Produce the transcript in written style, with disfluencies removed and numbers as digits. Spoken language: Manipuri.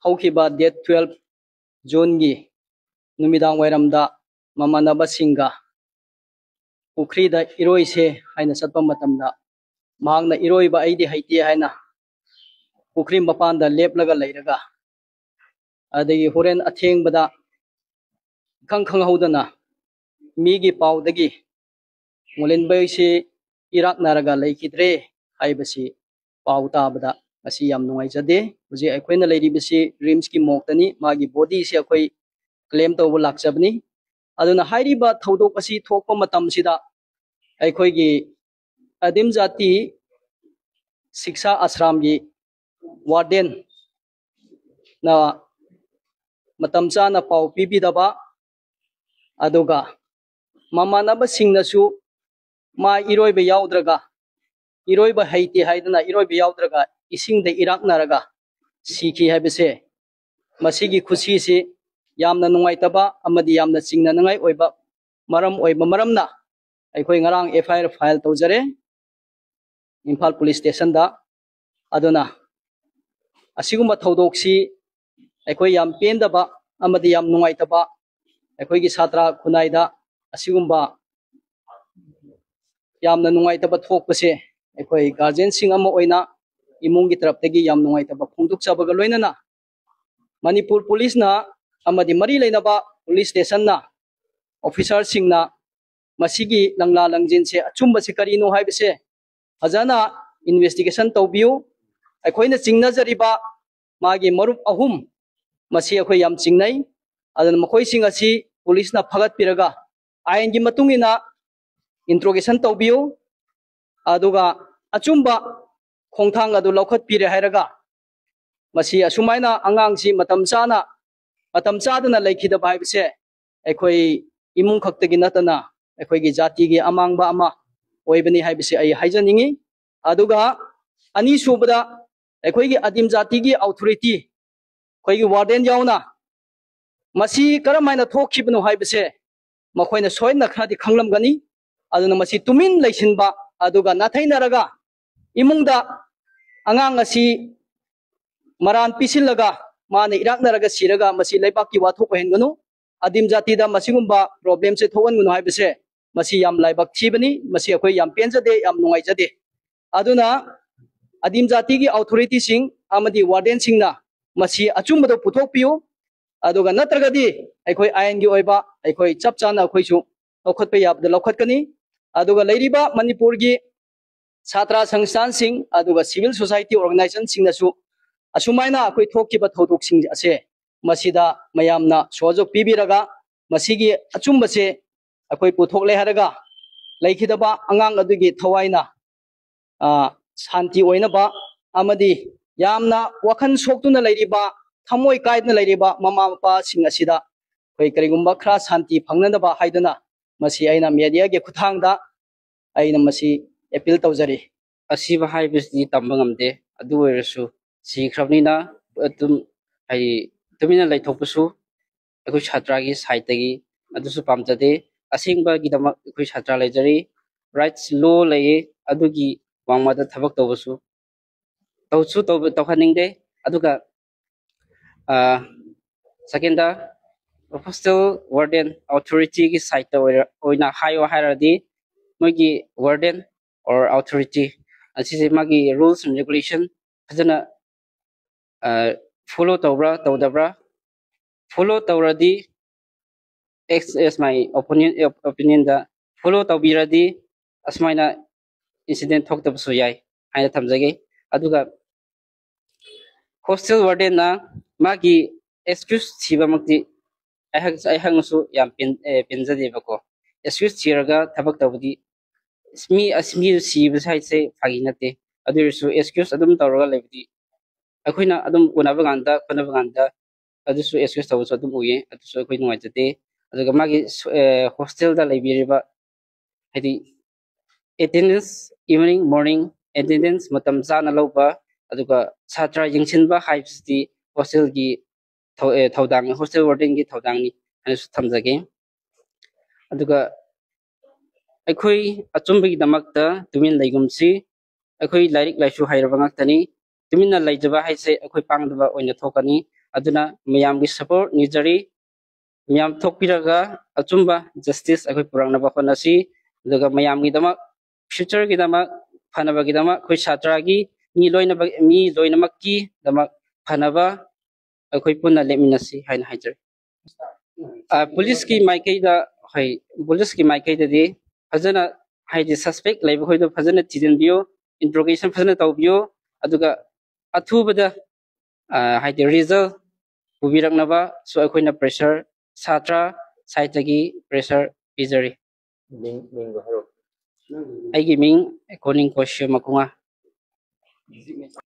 haukiba date 12 June gi numidang wairamda mamanaba singa pukrida iroi se haina satpa matamda mahangna iroi ba aidi haiti haina pukri mapanda leplaga leiraga adagi horen atheng bada khang haudana migi paudagi mulen bai se irak naraga leikidre haibasi pau tabada asi yam nungai jade buji akoina leiri bisi rims ki moktani magi body se akoi claim to lak chabni aduna hairi ba thodok asi thokpa matam sida aikoi gi adim jati शिक्षा आश्रम की वार्डन ना मतम चाना पाउ पीबीदबा अदुगा ममानब सिंगनसु मा इरोइब याउद्रगा इरोइब हैते हाइदना इरोइब याउद्रगा इसिंग दे इराकनारगा सीखी हाइबसे मसीगी खुशी से यामना नुंगाइतबा अमदि यामना चिंगना नंगाइ ओइबा मरमना अखोइ ngarang FIR फाइल तौजरे Imphal Police Station da aduna asiguma thodoksi aikoi yam pendaba amadi yam nungaitaba aikoi gi satra khunaida asigumba yamna nungaitaba thokpase aikoi guardian sing ama oina imungi taraptagi yam nungaitaba phongduk chabaga loinana Manipur Police na amadi mari leinaba police station na officer singna masigi langla langjin se achumba se karino haibase Hazana investigation taubiu akoina chingna jariba magi marup ahum masi akoi yam chingnai adan makoi sing asi police na phagat piraga ain gi matungina interrogation taubiu aduga achumba khongthang adu lokhat pire hairaga masi asumaina angang si matam chadana leikhida baibse akoi imung khaktagi natana akoi gi jati gi amangba ama oibani haibisi ai haijaningi aduga ani subada akoigi adim jati gi authority koigi warden yauna masi karamaina thokhibno haibise makoina soina khradi khanglamgani aduna masi tumin leisinba aduga nathainaraga imungda angang asi maran pisilaga mane iraknaraga siraga masi leibaki wathok henganu adim jati da masigumba problem se thoganguno haibise masi yam laibak thibani masi akoi yam penjade yam nungai jade aduna adim jati gi authority sing amadi warden singna masi achumdo puthok piu aduga natragadi aikoi ain gi oiba aikoi chapchana akoi su lokhat pe yab de lokhat kani aduga leiriba manipur gi chhatra sangstan sing aduga civil society organization singna su asumaina akoi thokkiba thodok sing ase masida mayamna sojok pibiraga masigi achumba se akoi puthok le haraga leikhidaba angang adugi thawaina shanti oina ba amadi yamna wakhan soktuna leiriba thamoi kaidna leiriba mama mapa sing asida koi karigumba khra shanti phangnada ba haidana masi aina media ge khuthangda aina masi appeal tawjari asiba haibisni tambangamde adu oirasu si khrabnina atum ai tumina laithokpusu akoi chhatra gi side tagi adusu pamjade asingba gidamak akoi chhatra lejari rights law lei adugi wangmada thabak tawbasu tawkhaningde aduga second hostel warden authority gi site oina hayo hairadi mogi warden or authority asise magi rules and regulation fajana follow tawdabra follow tawradi as my opinion da follow tawbiradi asmaina incident thoktabsu yai haina thamjage aduga hostel warden na magi excuse thiba makti ai hangsu yam pinjade bako excuse thiraga thabak tawdi asmi siba sai se faginate adusu excuse adum tawraga lebdi akoina adum unaba ganda adusu excuse tawsu adum uye adusu akoi nuaijate aduga magi hostel da leibiriba hadi attendance evening morning attendance matam chana loba aduga chhatra yingsinba haibsti hostel gi thodang hostel warden gi thodang ni anu thamjage aduga akoi achumbi damakta tumin leigumsi akoi lairik laisu hairaba ngaktani tumina laijaba haise akoi pangdaba oina thokani aduna mayam gi support nijari mayam thokpiraga achumba justice akoi purangnaba khonasi daga mayam gi dama future gi dama phanaba gi dama khoi chatra gi mi loinamak ki dama phanaba akoi punna leminasi haina hajar police ki maikai da hai police ki maikai da di fazana haidi suspect laiba khoi da fazana tidin biyo interrogation fazana tawbiyo aduga athubada haidi result pubiraknaba so akoina pressure satra side gi pressure pizari aigi ming according question makunga